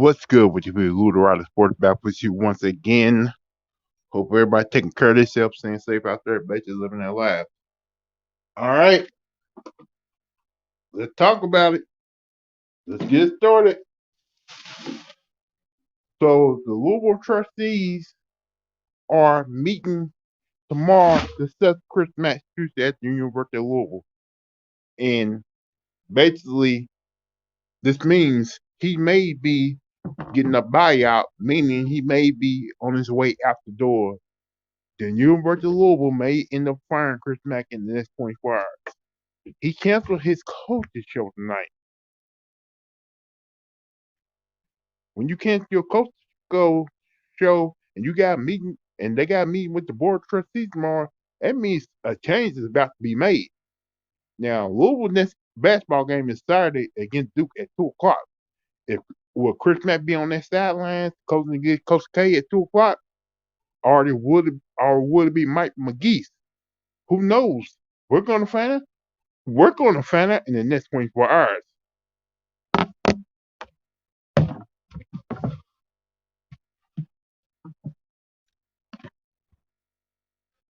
What's good with you, Louthewritersports back with you once again. Hope everybody taking care of themselves, staying safe out there, everybody just living their life. All right, let's talk about it. Let's get started. So the Louisville trustees are meeting tomorrow to set Chris Mack Tuesday at the University of Louisville. And basically, this means he may be getting a buyout, meaning he may be on his way out the door. The University of Louisville may end up firing Chris Mack in the next 24 hours. He canceled his coach's show tonight. When you cancel your coach's show and you got a meeting and they got a meeting with the board of trustees tomorrow, that means a change is about to be made. Now, Louisville's next basketball game is Saturday against Duke at 2 o'clock. Will Chris Mack be on that sideline coaching against Coach K at 2 o'clock? Or would it be Mike McGee? Who knows? We're going to find out. We're going to find out in the next 24 hours.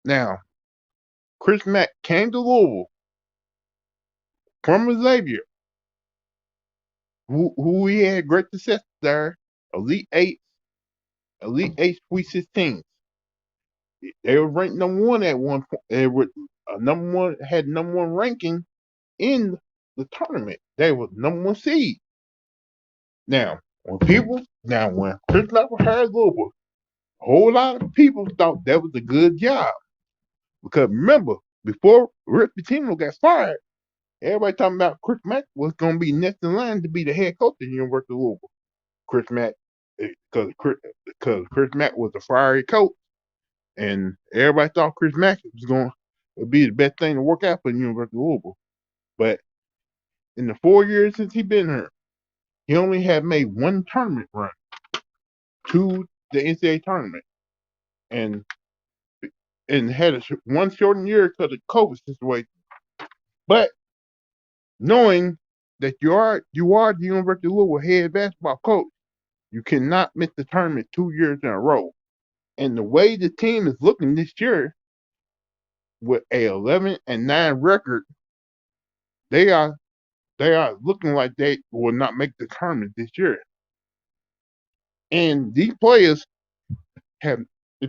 Now, Chris Mack came to Louisville from Xavier, who he had great success there, Elite Eight, Sweet 16. They were ranked number one at one point. They were had number one ranking in the tournament. They were number one seed. Now, when Chris Mack was hired Louisville, a whole lot of people thought that was a good job. Because remember, before Rick Pitino got fired, everybody talking about Chris Mack was going to be next in line to be the head coach at the University of Louisville. Chris Mack, because Chris Mack was a fiery coach, and everybody thought Chris Mack was going to be the best thing to work out for the University of Louisville. But in the 4 years since he's been here, he only had made one tournament run to the NCAA tournament, and had one shortened year because of the COVID situation. But knowing that you are the University of Louisville head basketball coach, you cannot miss the tournament 2 years in a row. And the way the team is looking this year, with a 11-9 record, they are looking like they will not make the tournament this year. And these players have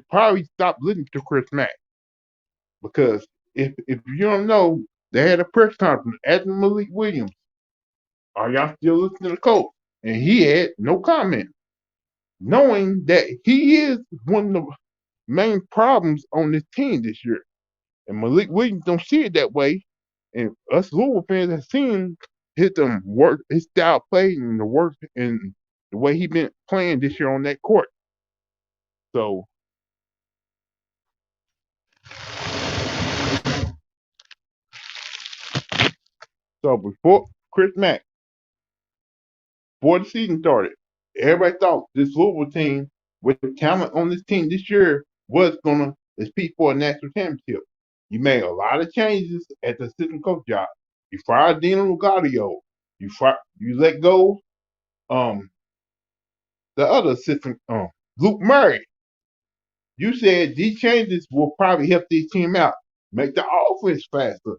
probably stopped listening to Chris Mack, because if you don't know, they had a press conference at Malik Williams. Are y'all still listening to the coach? And he had no comment, knowing that he is one of the main problems on this team this year. And Malik Williams don't see it that way. And us Louisville fans have seen his style of play and the work and the way he been playing this year on that court. So before Chris Mack, before the season started, everybody thought this Louisville team, with the talent on this team this year, was gonna compete for a national championship. You made a lot of changes at the assistant coach job. You fired Dino Lugario. You let go the other assistant, Luke Murray. You said these changes will probably help this team out, make the offense faster,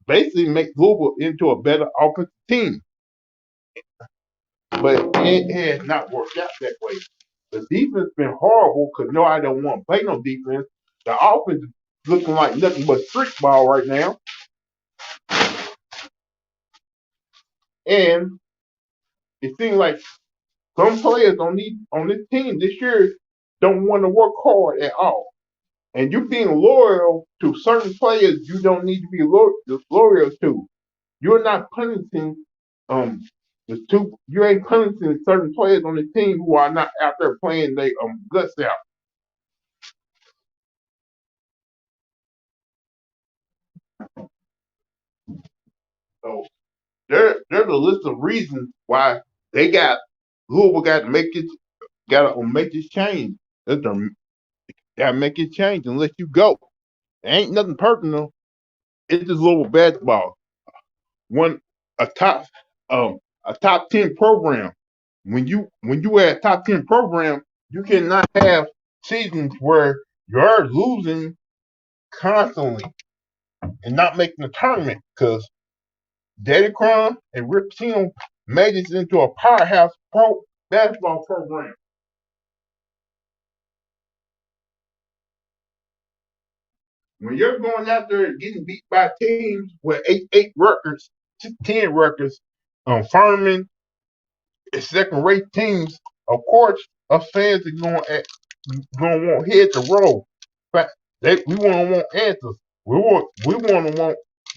basically make Louisville into a better offensive team. But it has not worked out that way. The defense been horrible because nobody don't want to play no defense. The offense is looking like nothing but street ball right now. And it seems like some players on this team this year don't want to work hard at all. And you being loyal to certain players you don't need to be loyal to. You're not punishing you ain't punishing certain players on the team who are not out there playing their guts out. So there's a list of reasons why Louisville got to make this change. Got to make it change and let you go. It ain't nothing personal. It's just Louisville basketball. A top 10 program. when you at a top 10 program, you cannot have seasons where you're losing constantly and not making the tournament because Daddy Crumb and Rip Pitino made this into a powerhouse basketball program. When you're going out there and getting beat by teams with eight records, 10 records, Furman and second rate teams, of course, us fans are going to want head to roll. But we want answers. We want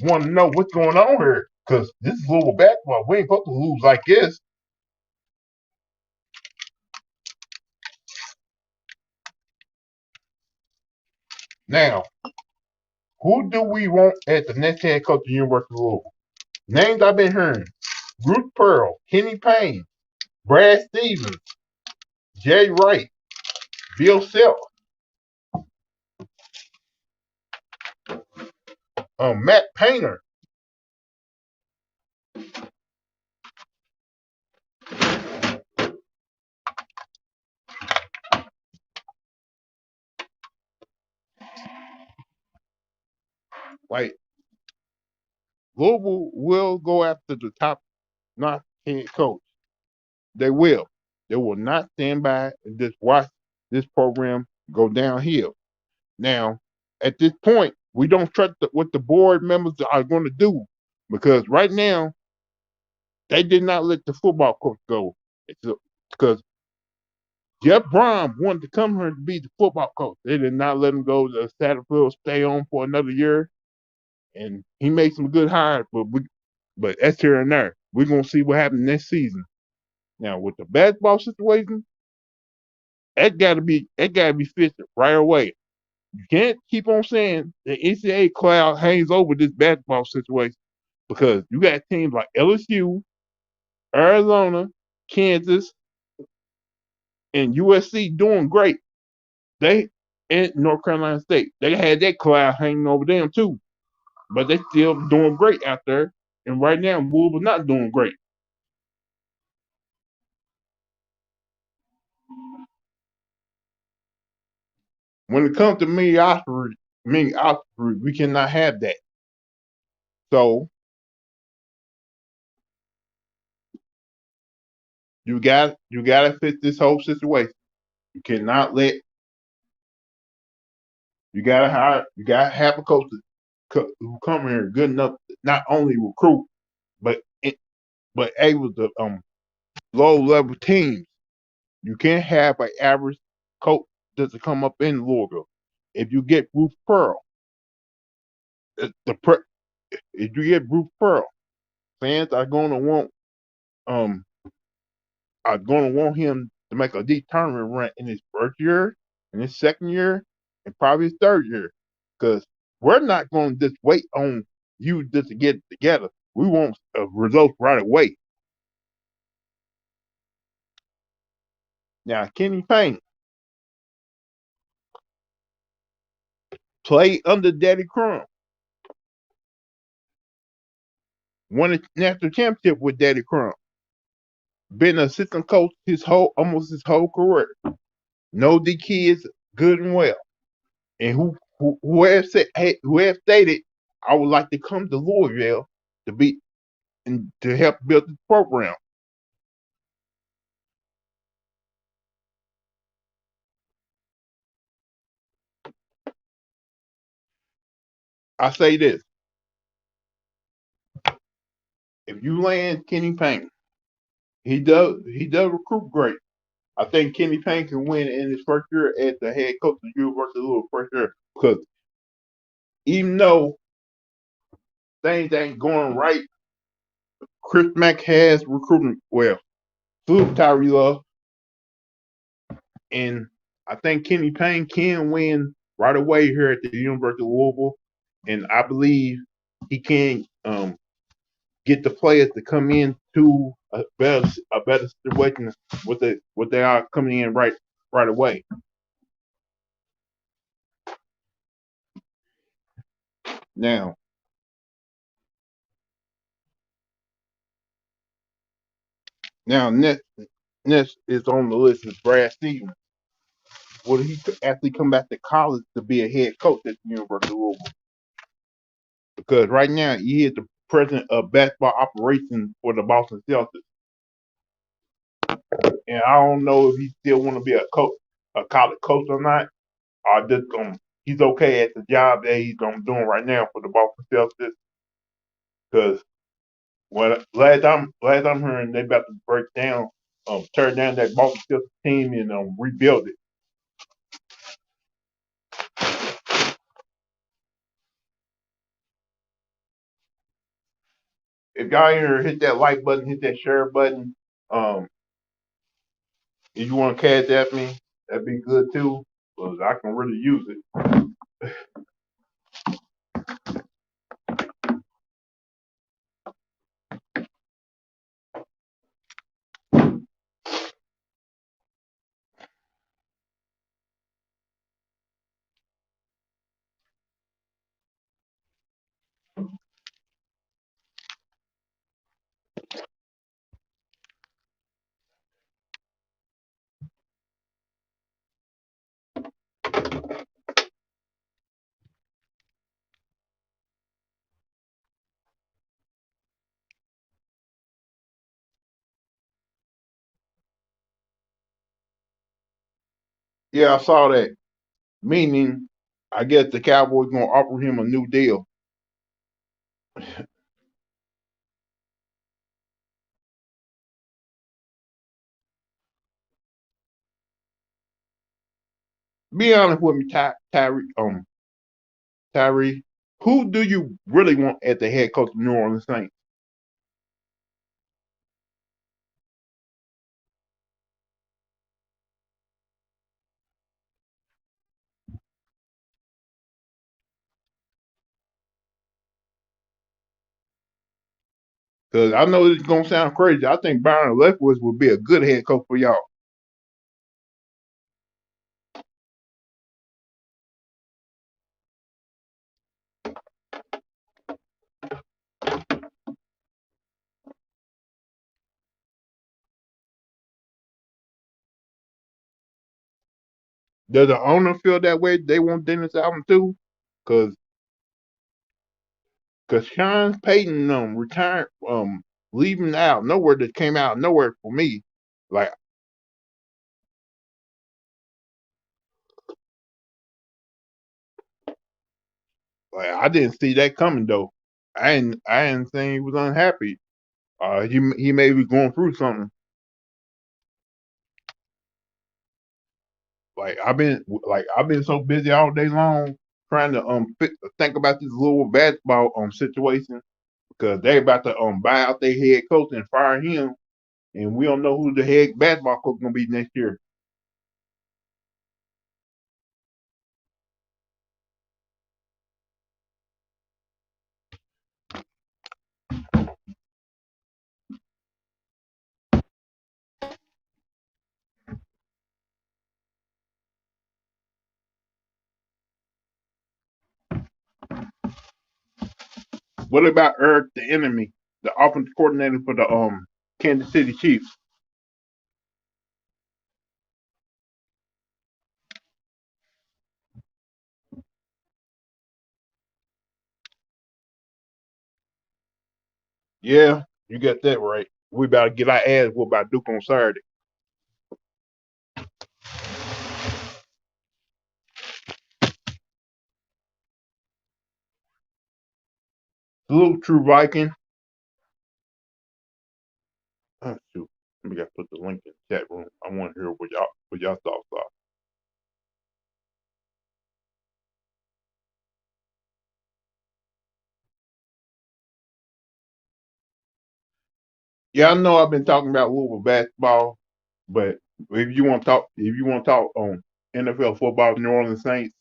to know what's going on here because this is Louisville basketball. We ain't supposed to lose like this. Now, who do we want as the next head coach of the University of Louisville? Names I've been hearing: Bruce Pearl, Kenny Payne, Brad Stevens, Jay Wright, Bill Self, Matt Painter. Like Louisville will go after the top not head coach. They will. They will not stand by and just watch this program go downhill. Now, at this point, we don't trust what the board members are going to do because right now they did not let the football coach go because Jeff Brom wanted to come here to be the football coach. They did not let him go. The Satterfield stay on for another year, and he made some good hires, but that's here and there. We're gonna see what happens next season. Now with the basketball situation, it gotta be fixed right away. You can't keep on saying the NCAA cloud hangs over this basketball situation because you got teams like LSU, Arizona, Kansas, and USC doing great. They and North Carolina State, they had that cloud hanging over them too, but they still doing great out there. And right now, Louisville not doing great. When it comes to mediocrity, we cannot have that. So you got to fix this whole situation. You cannot let you gotta have a coach who come here good enough to not only recruit but but able to low level teams. You can't have an average coach just to come up in Louisville. If you get Bruce Pearl, if you get Bruce Pearl, fans um are gonna want him to make a deep tournament run in his first year, in his second year, and probably his third year. Because we're not gonna just wait on you just to get it together. We want results right away. Now Kenny Payne played under Daddy Crumb, won a national championship with Daddy Crumb, been an assistant coach almost his whole career. Know the kids good and well. And who have stated I would like to come to Louisville to be and to help build the program. I say this: if you land Kenny Payne, he does recruit great. I think Kenny Payne can win in his first year as the head coach of the University of Louisville first year because even though things ain't going right, Chris Mack has recruiting well. Salute Tyree Love, and I think Kenny Payne can win right away here at the University of Louisville, and I believe he can get the players to come in to a better situation what they are coming in right away. Now, now next Next is on the list is Brad Stevens. Will he actually come back to college to be a head coach at the University of Louisville? Because right now he is the president of basketball operations for the Boston Celtics, and I don't know if he still want to be a coach, a college coach or not. Or just he's okay at the job that he's doing right now for the Boston Celtics. Because last I'm hearing they about to break down, tear down that Boston Celtics team and rebuild it. If y'all here hit that like button, hit that share button. Um, if you want to cash at me, that'd be good too, because I can really use it. Yeah, I saw that. Meaning, I guess the Cowboys gonna offer him a new deal. Be honest with me, Tyree. Who do you really want as the head coach of New Orleans Saints? Because I know it's gonna sound crazy. I think Byron Leftwich would be a good head coach for y'all. Does the owner feel that way? They want Dennis Allen too? Because Sean Payton retired leaving out nowhere that came out nowhere for me. Like I didn't see that coming though. I didn't think he was unhappy. He may be going through something. I've been so busy all day long trying to think about this little basketball situation because they about to buy out their head coach and fire him, and we don't know who the head basketball coach gonna be next year. What about Eric the enemy, the offensive coordinator for the Kansas City Chiefs? Yeah, you got that right. We about to get our ass whooped by Duke on Saturday. Salute, true Viking. Oh, shoot. Let me put the link in the chat room. I want to hear what y'all thoughts are. Yeah, I know I've been talking about Louisville basketball, but if you want to talk on NFL football, New Orleans Saints,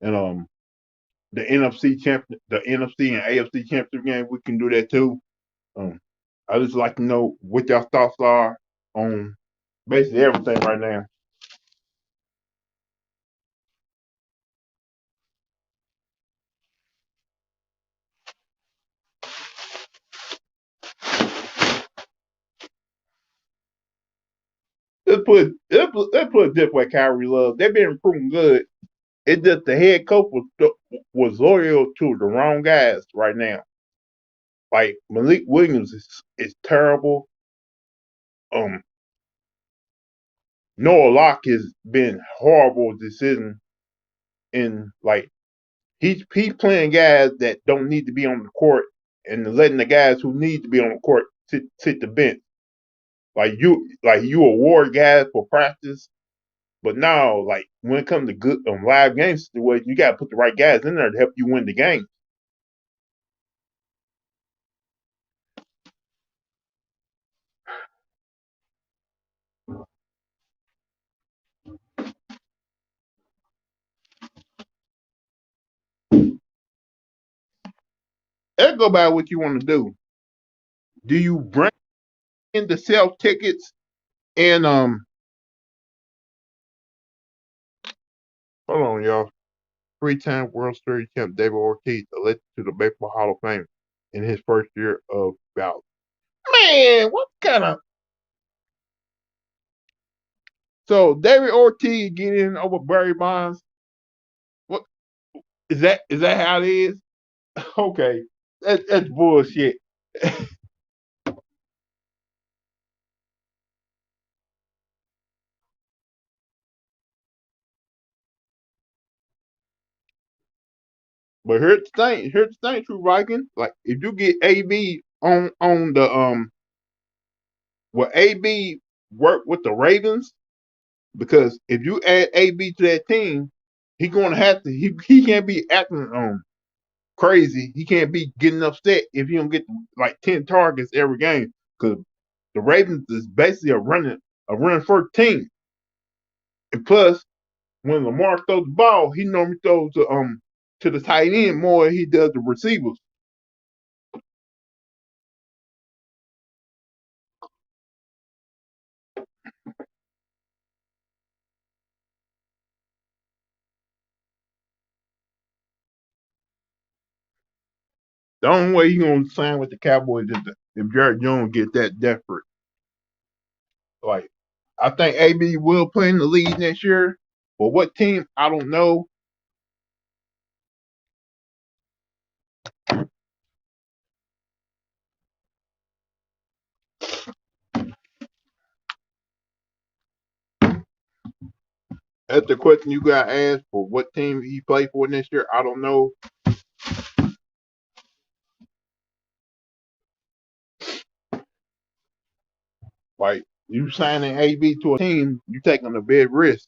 and the NFC and AFC championship game, we can do that too. Um, I just like to know what y'all thoughts are on basically everything right now. let's put it this way, Kyrie Love. They've been improving good. It's just the head coach was loyal to the wrong guys right now. Like Malik Williams is terrible. Um, Noah Locke has been horrible decision in like he's playing guys that don't need to be on the court and letting the guys who need to be on the court sit the bench. Like you award guys for practice, but now like when it comes to good live game situation, you got to put the right guys in there to help you win the game. Let's go by what you want to do. Do you bring in the sell tickets and hold on y'all. Three-time World Series champ David Ortiz elected to the Baseball Hall of Fame in his first year of ballot. Man, what kind of so David Ortiz get in over Barry Bonds? What is that? Is that how it is? Okay, that's bullshit. But here's the thing, True Viking. Like if you get AB on the will AB work with the Ravens? Because if you add AB to that team, he's gonna have to he can't be acting crazy. He can't be getting upset if he don't get like 10 targets every game. Because the Ravens is basically a run first team. And plus, when Lamar throws the ball, he normally throws to the tight end more than he does the receivers. The only way he's gonna sign with the Cowboys is if Jared Jones get that desperate. Like I think AB will play in the league next year. But what team? I don't know. That's the question you got asked for what team he play for next year. I don't know. Like you signing AB to a team, you taking a big risk.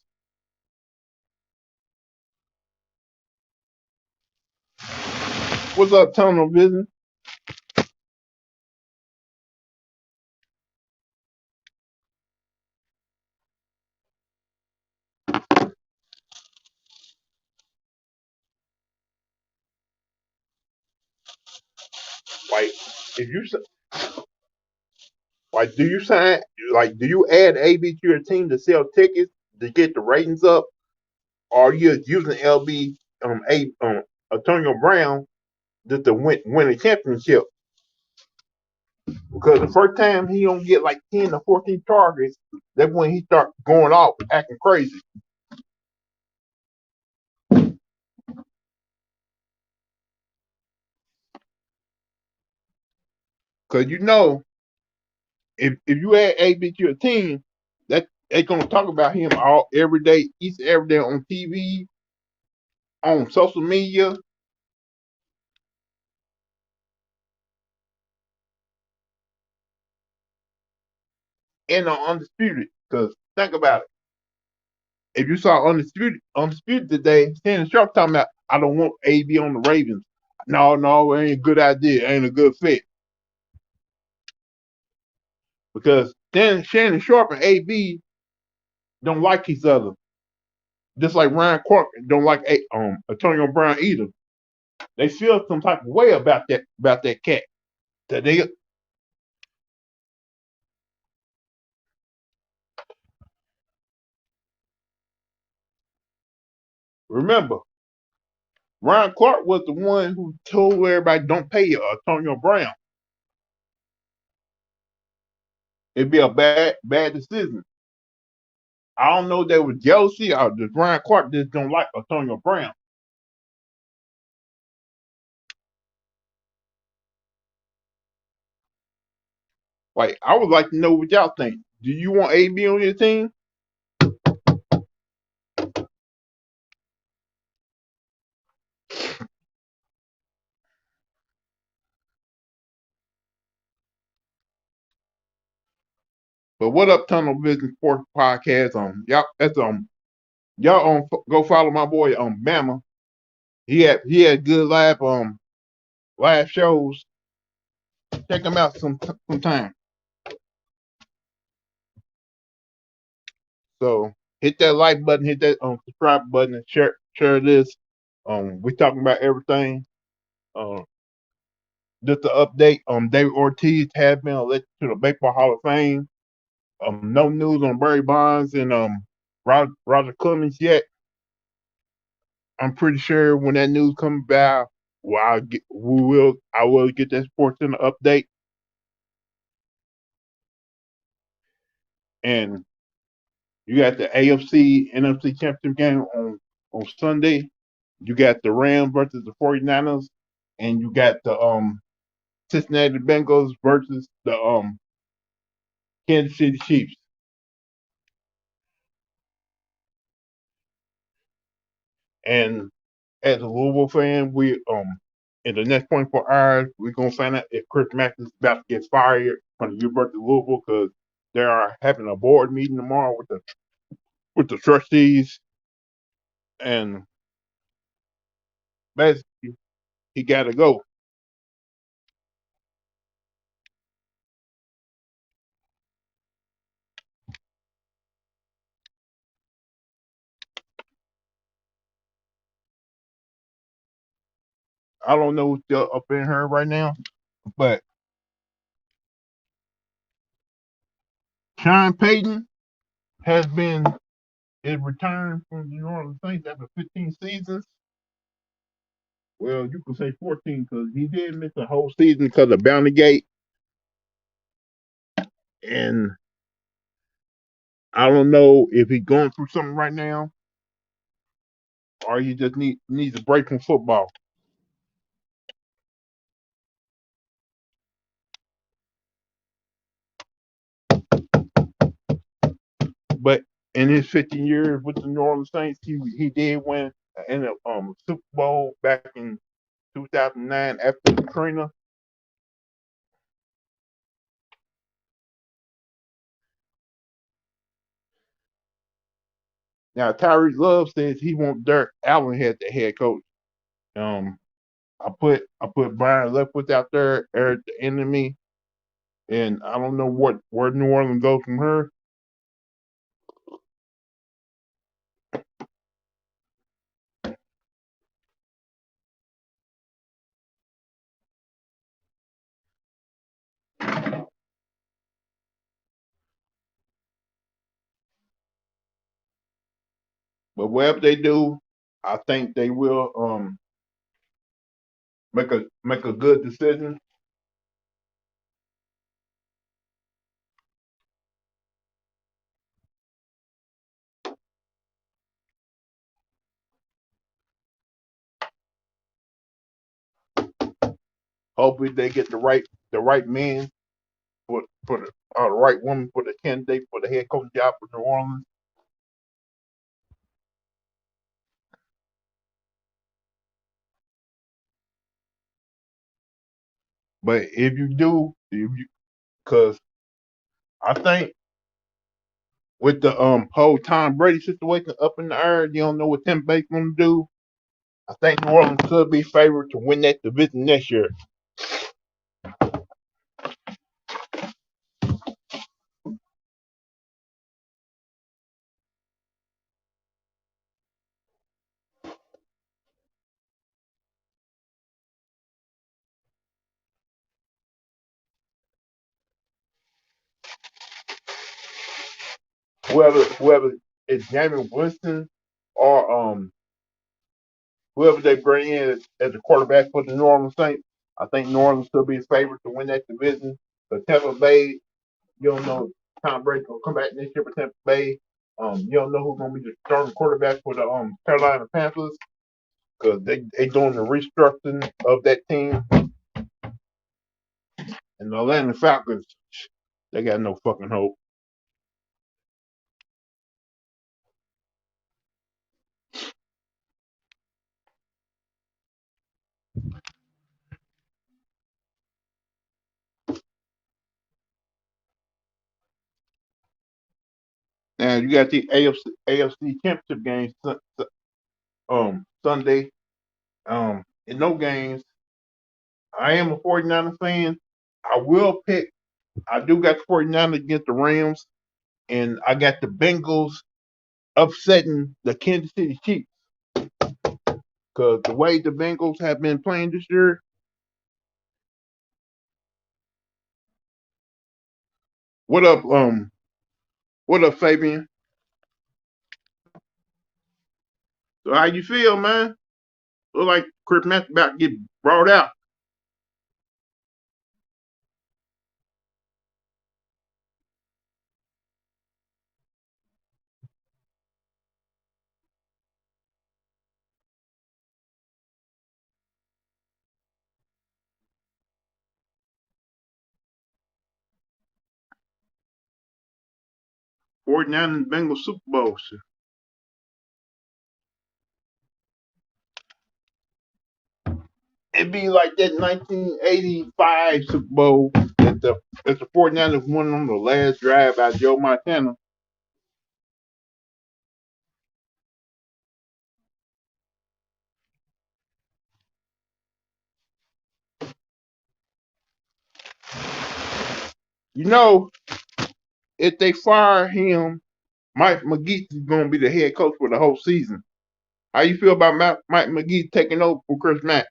What's up, tunnel vision? Like if you like, do you sign like do you add AB to your team to sell tickets to get the ratings up, or are you using LB Antonio Brown just to win a championship? Because the first time he don't get like 10 to 14 targets, that's when he start going off acting crazy. Because you know, if you add AB to your team, that they gonna talk about him all every day, each and every day on TV, on social media, and on Undisputed. Because think about it. If you saw Undisputed today, Shannon Sharp talking about I don't want AB on the Ravens. No, it ain't a good idea. It ain't a good fit. Because then Shannon Sharp and AB don't like each other. Just like Ryan Clark don't like Antonio Brown either. They feel some type of way about that cat. That they remember Ryan Clark was the one who told everybody don't pay Antonio Brown. It'd be a bad decision. I don't know if they was jealousy or the Brian Clark just don't like Antonio Brown. Like, I would like to know what y'all think. Do you want AB on your team? But what up, Tunnel Business Sports Podcast? Y'all, that's y'all go follow my boy Bama. He had good live shows. Check him out sometime. So hit that like button, hit that subscribe button, and share this. We talking about everything. Just to update, David Ortiz has been elected to the Baseball Hall of Fame. No news on Barry Bonds and Roger Clemens yet. I'm pretty sure when that news comes about, I will get that Sports Center update. And you got the AFC NFC Championship game on Sunday. You got the Rams versus the 49ers, and you got the Cincinnati Bengals versus the Kansas City Chiefs. And as a Louisville fan, we in the next 24 hours we're gonna find out if Chris Mack is about to get fired from the University of Louisville because they are having a board meeting tomorrow with the trustees, and basically he got to go. I don't know who's still up in here right now, but Sean Payton has been his return from the New Orleans Saints after 15 seasons. Well, you could say 14 because he did miss a whole season because of Bounty Gate, and I don't know if he's going through something right now or he just needs a break from football. But in his 15 years with the New Orleans Saints, he did win in a Super Bowl back in 2009 after Katrina. Now Tyrese Love says he wants Derek Allen as the head coach. Um, I put Brian Leftwich out there, Eric the Enemy, and I don't know where New Orleans goes from her. But whatever they do, I think they will make a good decision. Hopefully they get the right man for the right woman for the candidate for the head coach job for New Orleans. But if you do, because I think with the whole Tom Brady situation up in the air, you don't know what Tim Baker's gonna do. I think New Orleans could be favored to win that division next year. Whoever is Jameis Winston or whoever they bring in as a quarterback for the New Orleans Saints, I think New Orleans could be favored to win that division. The Tampa Bay, you don't know Tom Brady will come back next year for Tampa Bay. you don't know who's gonna be the starting quarterback for the Carolina Panthers because they doing the restructuring of that team, and the Atlanta Falcons, they got no fucking hope. Now you got the AFC Championship games Sunday. In no games, I am a 49er fan. I will pick. I do got the 49ers against the Rams, and I got the Bengals upsetting the Kansas City Chiefs because the way the Bengals have been playing this year. What up, what up, Fabian? So how you feel, man? Look like Chris Mack about to get brought out. 49 and Bengals Super Bowl. It'd be like that 1985 Super Bowl that the 49ers won on the last drive by Joe Montana. You know, if they fire him, Mike McGee is going to be the head coach for the whole season. How you feel about Mike McGee taking over for Chris Mack?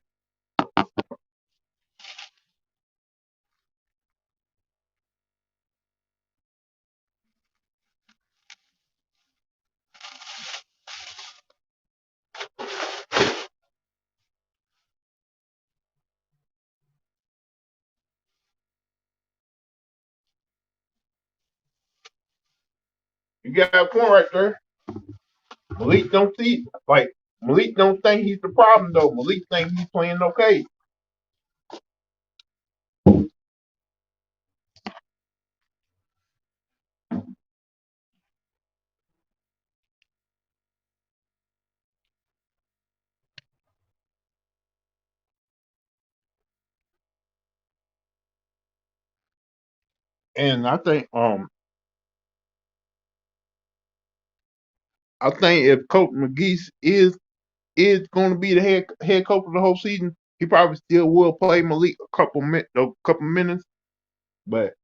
You got a point right there. Malik don't see like Malik don't think he's the problem though. Malik think he's playing okay. And I think if Coach McGee is going to be the head coach for the whole season, he probably still will play Malik a couple minutes. But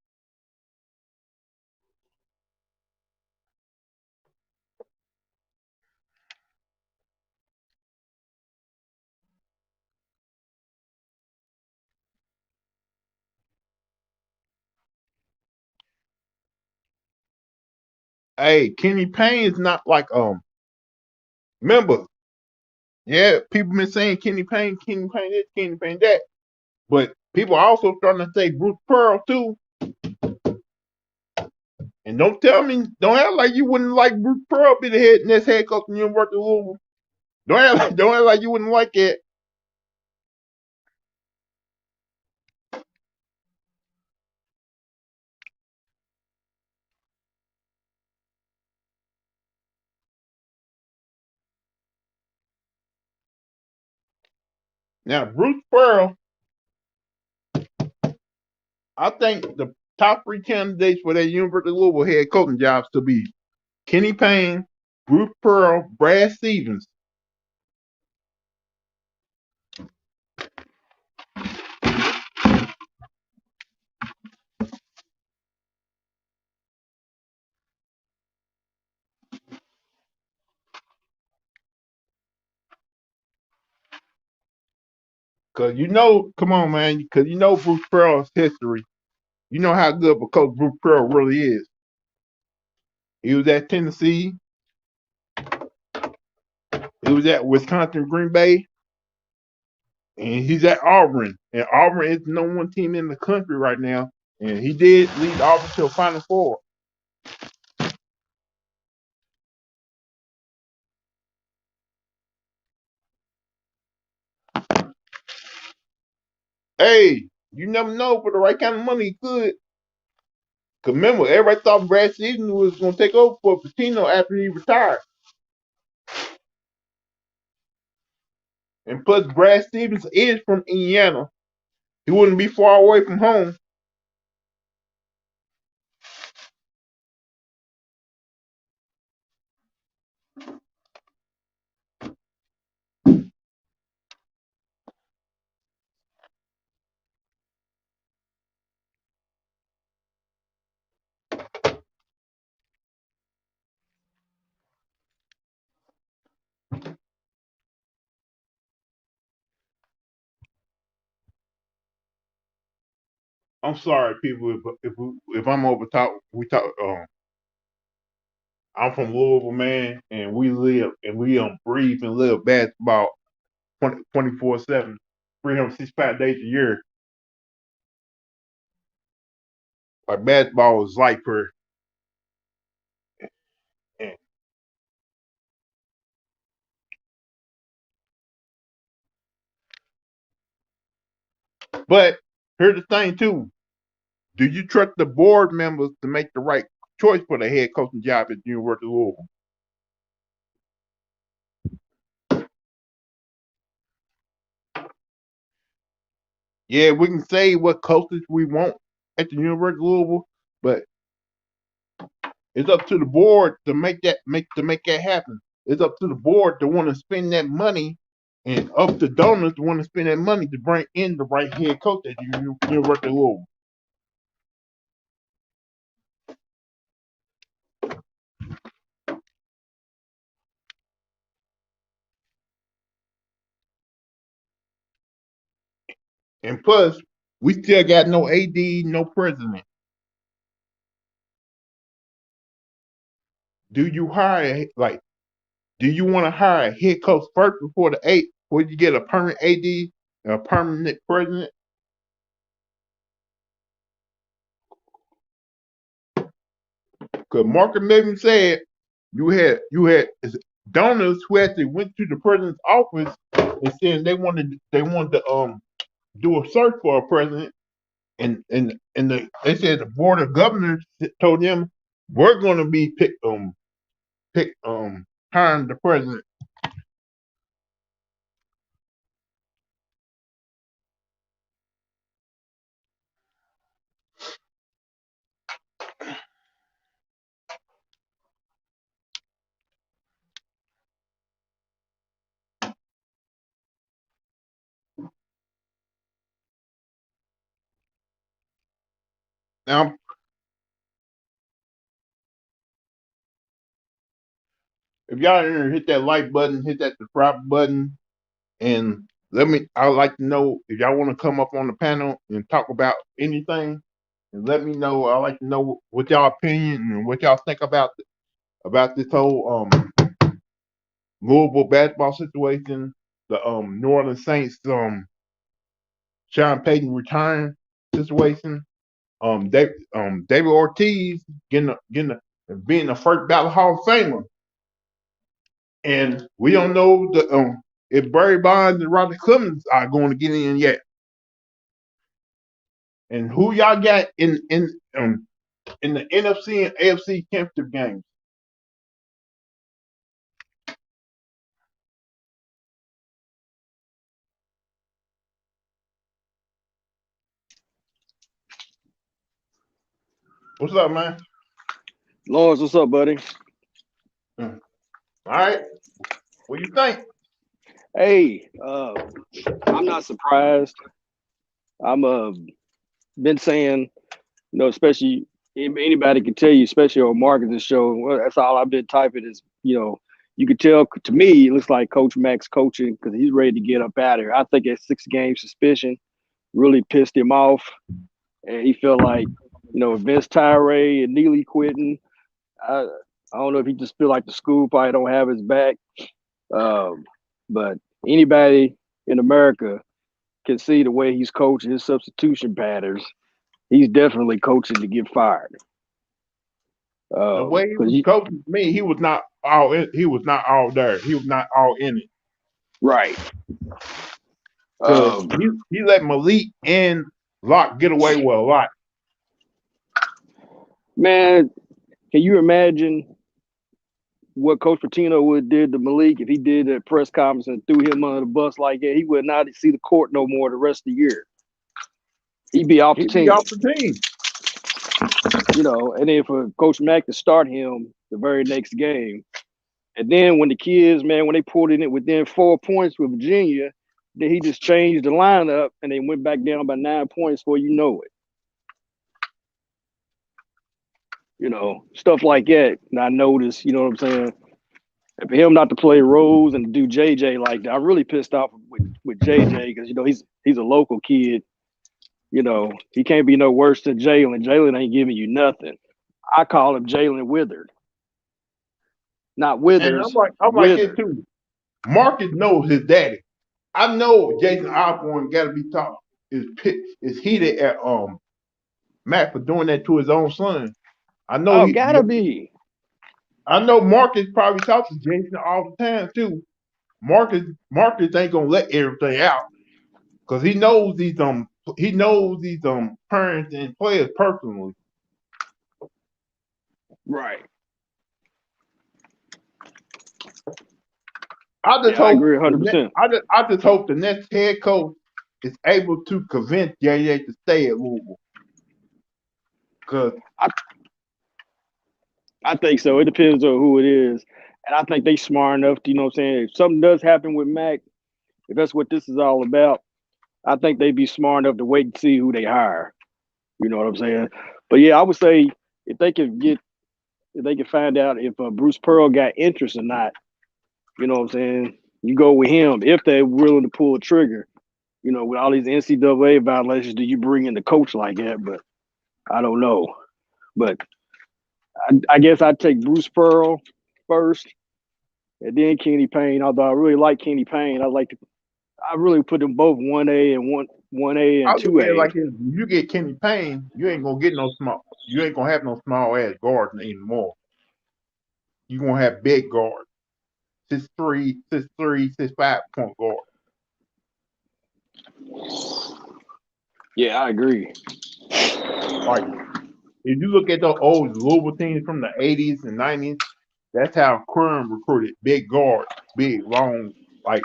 hey, Kenny Payne is not like remember, yeah, people been saying Kenny Payne this, Kenny Payne that. But people are also starting to say Bruce Pearl too. And don't act like you wouldn't like Bruce Pearl be the next head coach in the University of Louisville. Don't act like you wouldn't like it. Now, Bruce Pearl, I think the top three candidates for that University of Louisville head coaching jobs to be Kenny Payne, Bruce Pearl, Brad Stevens. Cause come on, man, because you know Bruce Pearl's history. You know how good of a coach Bruce Pearl really is. He was at Tennessee. He was at Wisconsin, Green Bay, and he's at Auburn. And Auburn is the number one team in the country right now. And he did lead Auburn to a Final Four. Hey, you never know for the right kind of money he could. Cause remember, everybody thought Brad Stevens was gonna take over for Patino after he retired. And plus Brad Stevens is from Indiana. He wouldn't be far away from home. I'm sorry, people, if I'm over talk, we talk. I'm from Louisville, man, and we live and we breathe and live basketball 24/7, 365 days a year. Like basketball is life for. And, but here's the thing too: do you trust the board members to make the right choice for the head coaching job at the University of Louisville? Yeah, we can say what coaches we want at the University of Louisville, but it's up to the board to make that happen. It's up to the board to want to spend that money, and up to donors to want to spend that money to bring in the right head coach at the University of Louisville. And plus, we still got no AD, no president. Do you hire like? Do you want to hire a head coach first before the eight? Or you get a permanent AD, a permanent president? Because Mark Levin said you had donors who actually went to the president's office and said they wanted to do a search for a president, and they said the board of governors told them we're going to be pick hiring the president. Now, if y'all hit that like button, hit that subscribe button, and I'd like to know if y'all want to come up on the panel and talk about anything. And let me know. I'd like to know what y'all opinion and what y'all think about this whole Louisville basketball situation, the New Orleans Saints Sean Payton retiring situation, David Ortiz being the first ballot Hall of Famer, and we don't know if Barry Bonds and Roger Clemens are going to get in yet, and who y'all got in the NFC and AFC championship games. What's up, man? Lawrence, what's up, buddy? All right. What do you think? Hey, I'm not surprised. I'm been saying, especially anybody can tell you, especially on Marcus' show. Well, that's all I've been typing is, you could tell to me it looks like Coach Mack's coaching because he's ready to get up out of here. I think that 6-game suspension really pissed him off, and he felt like, Vince Tyree and Neely quitting. I I don't know if he just feel like the school probably don't have his back. Um, but anybody in America can see the way he's coaching his substitution patterns. He's definitely coaching to get fired. The way he Because was coaching me, he was not all in, he was not all there. He was not all in it. right, because Um, he let Malik and Locke get away with a lot. man, can you imagine what Coach Patino would have did to Malik if he did a press conference and threw him under the bus like that? He would not see the court no more the rest of the year. He'd be off the He'd be team, off the team. and then for Coach Mack to start him the very next game. And then when the kids, man, when they pulled it in within 4 points with Virginia, then he just changed the lineup and they went back down by 9 points before you know it. Stuff like that. And I noticed, you know what I'm saying? And for him not to play Rose and do JJ like that, I'm really pissed off with JJ because he's a local kid. He can't be no worse than Jalen. Jalen ain't giving you nothing. I call him Jalen Withered, not And Withers. I'm like this Withered. too. Marcus knows his daddy. I know Jason Osborne got to be taught is heated at Matt for doing that to his own son. I know Oh, he. gotta be. I know Marcus probably talks to Jason all the time too. Marcus ain't gonna let everything out because he knows these parents and players personally. Right. I just Yeah, I hope agree 100%. I just hope the next head coach is able to convince JJ to stay at Louisville. Cause I, I think so. It depends on who it is. And I think they smart enough to, what I'm saying, if something does happen with Mac, if that's what this is all about, I think they'd be smart enough to wait and see who they hire. You know what I'm saying? But yeah, I would say if they can find out if Bruce Pearl got interest or not, you know what I'm saying? You go with him if they're willing to pull a trigger. With all these NCAA violations, do you bring in the coach like that? But I don't know. But I guess I'd take Bruce Pearl first, and then Kenny Payne. Although I really like Kenny Payne, I really put them both 1A and one A I and look at it 2A. like this: if you get Kenny Payne, you ain't gonna get no small. You ain't gonna have no small ass guards anymore. You gonna have big guards, 6'3", 6'3", 6'5" point guard. Yeah, I agree. Like if you look at the old Louisville teams from the '80s and '90s, that's how Quinn recruited big guards, big long. Like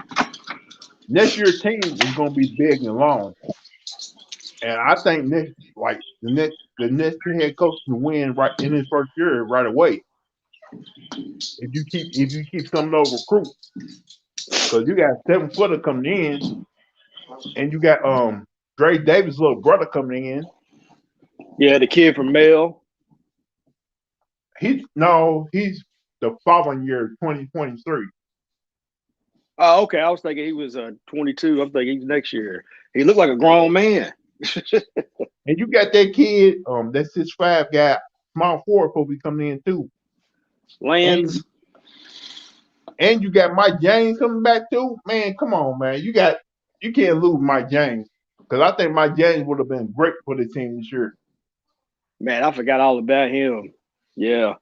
next year's team is gonna be big and long, and I think the next head coach can win right in his first year right away. If you keep some of those recruits, because you got 7-footer coming in, and you got Dre Davis' little brother coming in. Yeah, the kid from Mel. He's the following year, 2023. Oh, okay. I was thinking he was 22. I'm thinking he's next year. He looked like a grown man. And you got that kid, that 6'5" guy, small forward supposed to be coming in too. And Lands. and you got Mike James coming back too. Man, come on, man. You can't lose Mike James. Because I think Mike James would have been great for the team this year. Man, I forgot all about him. Yeah.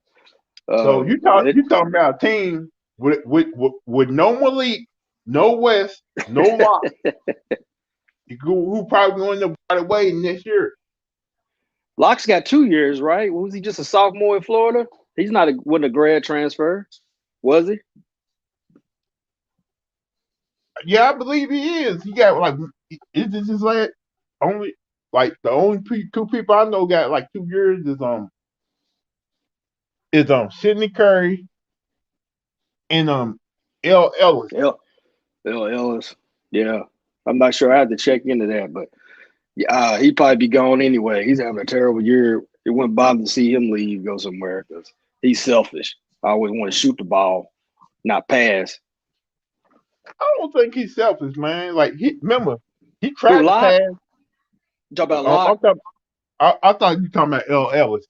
So And you talking about a team with no Malik, no West, no Lock, who probably going to right away next year. Locke's got 2 years, right? Was he just a sophomore in Florida? He's not wasn't a grad transfer, was he? Yeah, I believe he is. He got like it's just like only like the only two people I know got like 2 years is Sidney Curry and L Ellis. L. Ellis. Yeah. I'm not sure. I had to check into that, but yeah, he'd probably be gone anyway. He's having a terrible year. It wouldn't bother to see him leave, go somewhere because he's selfish. I always want to shoot the ball, not pass. I don't think he's selfish, man. Like remember he Who, tried to Locke? pass. You talk about I Locke? thought I thought you talking about L Ellis.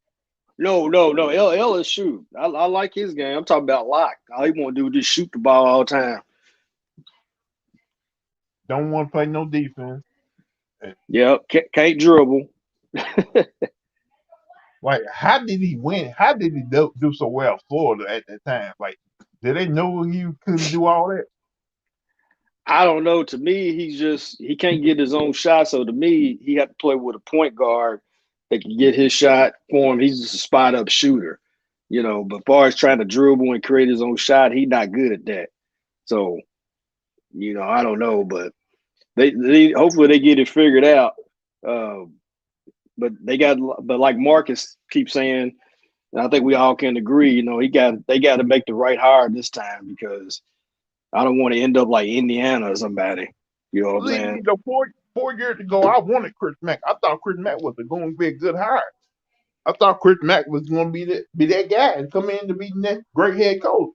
No. L. Ellis shoot. I like his game. I'm talking about Locke. All he want to do is just shoot the ball all the time. Don't want to play no defense. Yep. Can't dribble. Like how did he win? How did he do so well Florida at that time? Like did they know he couldn't do all that? I don't know. To me, he can't get his own shot. So to me, he had to play with a point guard that can get his shot for him. He's just a spot up shooter, But as far as trying to dribble and create his own shot, he's not good at that. So I don't know, but they hopefully they get it figured out. Uh, but like Marcus keeps saying, and I think we all can agree, they got to make the right hire this time because I don't want to end up like Indiana or somebody. You know what I'm Believe saying? me, though, 4 years ago, I wanted Chris Mack. I thought Chris Mack was going to be a good hire. I thought Chris Mack was going to be that guy and come in to be the next great head coach.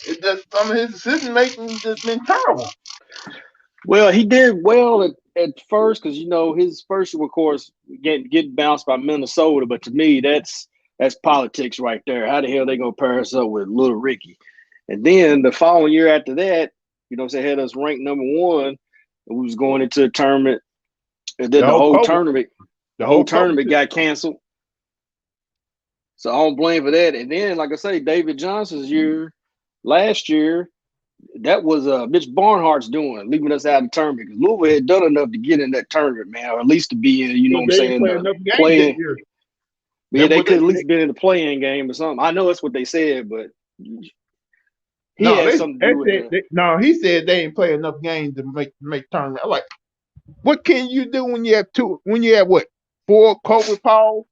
It's just some of his decision making just been terrible. Well, he did well at first because his first, of course, getting bounced by Minnesota. But to me, that's politics right there. How the hell they gonna pair us up with Little Ricky? And then the following year after that, they had us ranked number one, and we was going into a tournament, and then The whole COVID, the whole tournament got canceled. So I don't blame for that. And then, like I say, David Johnson's year last year, that was Mitch Barnhart's doing, leaving us out of the tournament because Louisville had done enough to get in that tournament, man, or at least to be in, they didn't play enough games that playing. year. Yeah, they could at least been in the playing game or something. I know that's what they said, but he had something to do with it. No, he said they ain't play enough games to make tournament. I'm like, what can you do when you have what 4 COVID pause?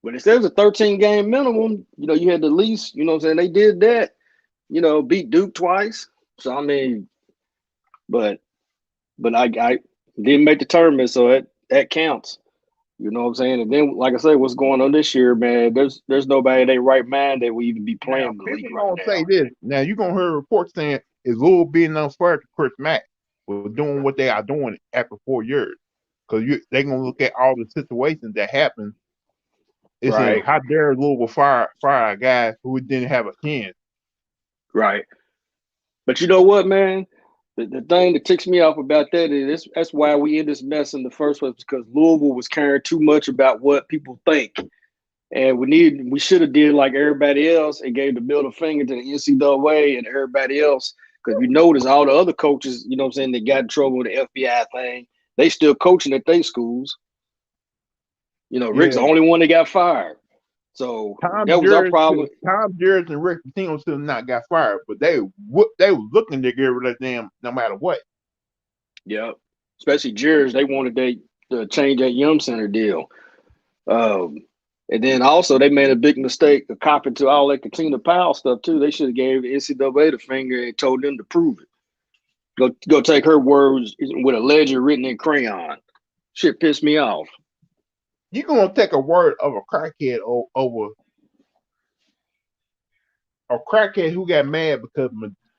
But instead of a 13 game minimum, you had the least, they did that, beat Duke twice. So I mean, but I didn't make the tournament, so that counts. You know what I'm saying? And then, like I said, what's going on this year, man? There's nobody in their right mind that will even be playing the league right now. People gonna say this. Now you're gonna hear reports saying is Louisville being unfair to Chris Mack for doing what they are doing after 4 years, because they're gonna look at all the situations that happened. It's right. How dare Louisville fire a guy who didn't have a chance? Right. But you know what, man? The thing that ticks me off about that is that's why we in this mess in the first place, because Louisville was caring too much about what people think. And we should have did like everybody else and gave the middle finger to the NCAA and everybody else. Because you notice all the other coaches, they got in trouble with the FBI thing. They still coaching at their schools. Rick's the only one that got fired. So that was our problem. Tom Jarrett and Rick Pitino still not got fired, but they were looking to get rid of them no matter what. Yeah, especially Jarrett. They wanted to change that Yum Center deal. And then also they made a big mistake of copying to all that Katina Powell stuff too. They should have gave the NCAA the finger and told them to prove it. Go take her words with a ledger written in crayon. Shit pissed me off. You gonna take a word of a crackhead over a crackhead who got mad because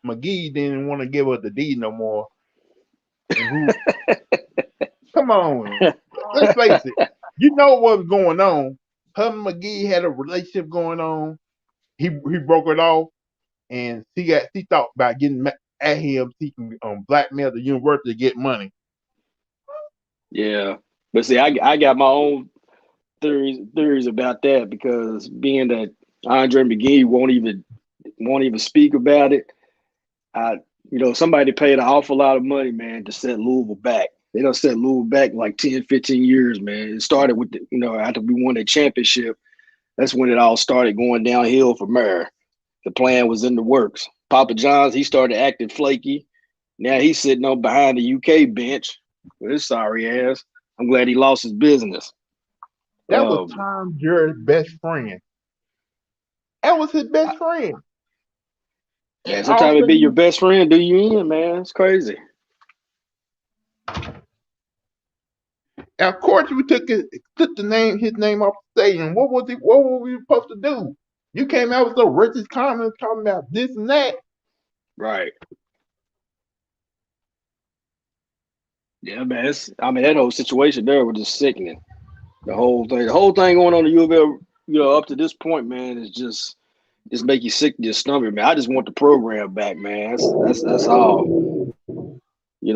McGee didn't want to give her the deed no more? Come on, let's face it. You know what was going on. Her and McGee had a relationship going on. He broke it off, and she thought about getting at him. She can blackmail the university to get money. Yeah, but see, I got my own theories about that because being that Andre McGee won't even speak about it. Somebody paid an awful lot of money, man, to set Louisville back. They don't set Louisville back like 10, 15 years, man. It started with after we won that championship. That's when it all started going downhill from there. The plan was in the works. Papa John's, he started acting flaky. Now he's sitting on behind the UK bench with his sorry ass. I'm glad he lost his business. That was Tom Jarrett's best friend. That was his best friend. Yeah, sometimes it be your best friend do you in, man. It's crazy. Of course, we took his name off the stadium. What were we supposed to do? You came out with some racist comments talking about this and that. Right. Yeah, man. That whole situation there was just sickening. The whole thing going on in U of L, up to this point, man, is just make you sick to your stomach, man. I just want the program back, man. That's all. I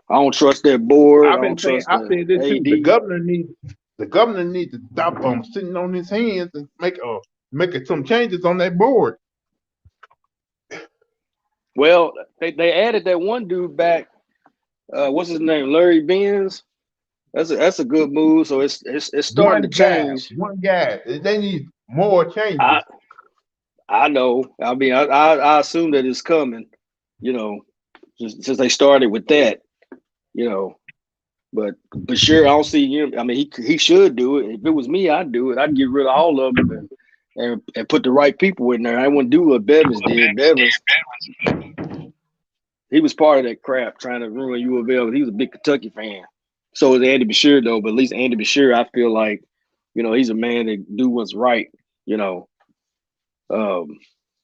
don't trust that board. I don't trust the this AD. Too. The governor needs to stop sitting on his hands and make some changes on that board. Well, they added that one dude back. What's his name? Larry Benz. That's a good move. So it's starting to One guy, change. one guy. They need more I changes. I know. I mean, I assume that it's coming. You know, since they started with that. You know, but sure, I don't see him. I mean, he should do it. If it was me, I'd do it. I'd get rid of all of them and put the right people in there. I wouldn't do what Bevins did. Bevins, he was part of that crap trying to ruin U of L. He was a big Kentucky fan. So was Andy Bashir though. But at least Andy Bashir, I feel like, he's a man that do what's right. You know, um,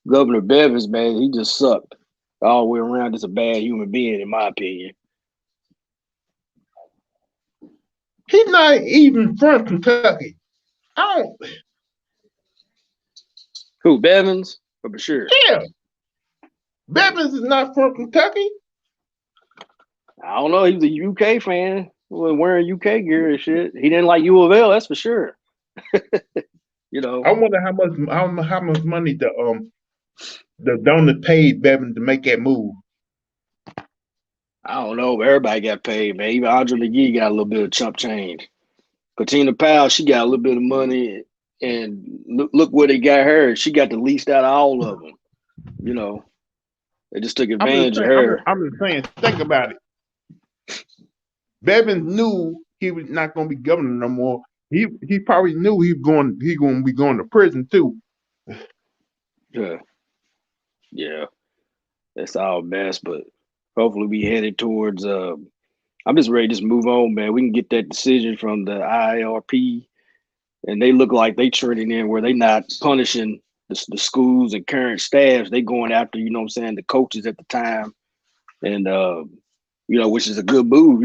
Governor Bevins, man, he just sucked all the way around. Just a bad human being, in my opinion. He's not even from Kentucky. I don't. Who, Bevins or Bashir? Yeah, Bevins is not from Kentucky. I don't know. He was a UK fan, was wearing UK gear and shit. He didn't like U of L, that's for sure. You know, I wonder how much money the donor paid Bevins to make that move. I don't know, but everybody got paid, man. Even Andre McGee got a little bit of chump change. Katina Powell, she got a little bit of money, and look where they got her. She got the least out of all of them. You know, they just took I'm just advantage of saying. her. I'm just saying. Think about it. Bevins knew he was not going to be governor no more. He probably knew he going to be going to prison too. Yeah, yeah, that's all mess. But hopefully, we headed towards. I'm just ready to just move on, man. We can get that decision from the IRP, and they look like they turning in where they not punishing the schools and current staffs. They going after, what I'm saying, the coaches at the time, and which is a good move.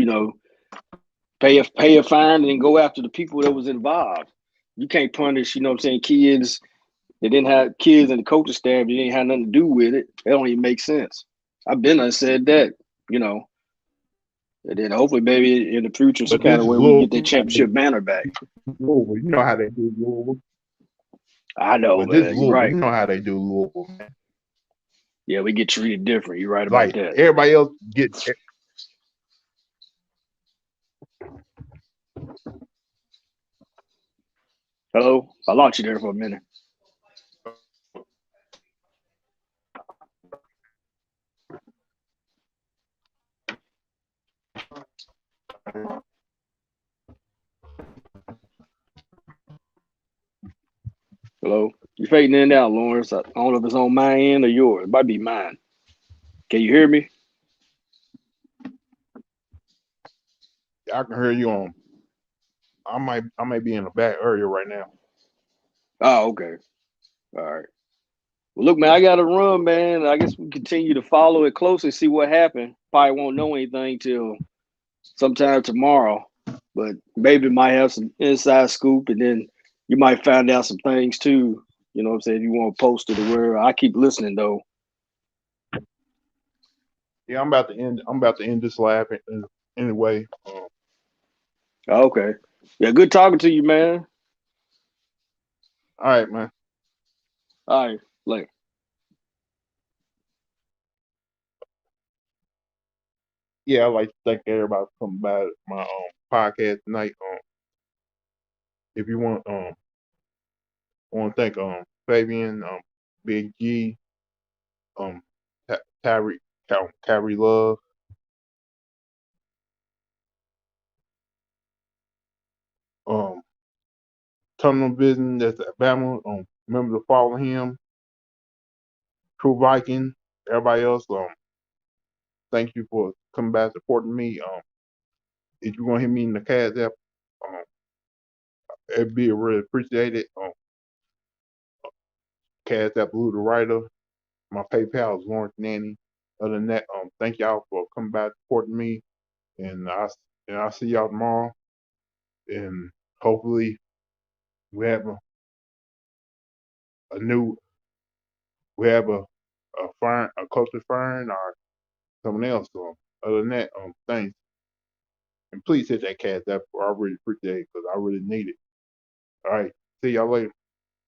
Pay a fine and then go after the people that was involved. You can't punish, what I'm saying, kids that didn't have kids and the coaching staff that didn't have nothing to do with it. That don't even make sense. I've been there said that, and then hopefully maybe in the future some But kind this of is way we can get Louisville. that championship banner back. You know how they do Louisville. I know, But this is man. You're Louisville. right. You know how they do Louisville, man. Yeah, we get treated different. You're right about Like that. everybody else get. Hello? I lost you there for a minute. Hello? You're fading in and out, Lawrence. I don't know if it's on my end or yours. It might be mine. Can you hear me? I can hear you on. I might be in a bad area right now. Oh, okay. All right. Well, look, man, I got to run, man. I guess we continue to follow it closely, see what happened. Probably won't know anything till sometime tomorrow, but maybe might have some inside scoop, and then you might find out some things too. You know what I'm saying? If you want to post it or where I keep listening though. Yeah, I'm about to end. I'm about to end this lab anyway. Okay. Yeah, good talking to you, man. All right, man. All right, later. Yeah, I like to thank everybody for coming by my podcast tonight. If you want to thank Fabian, Big G, um, Kyrie, Kyrie Love, um, Tunnel Vision. That's Alabama. Remember to follow him. True Viking. Everybody else. Thank you for coming by supporting me. If you want to hit me in the CAS app, um, it'd be really appreciated. CAS app Blue the Writer. My PayPal is Lawrence Nanny. Other than that, thank y'all for coming by supporting me, and I'll see y'all tomorrow. And hopefully we have a new we have a closer fern or someone else. So other than that, thanks. And please hit that CAS app. I really appreciate it because I really need it. All right. See y'all later.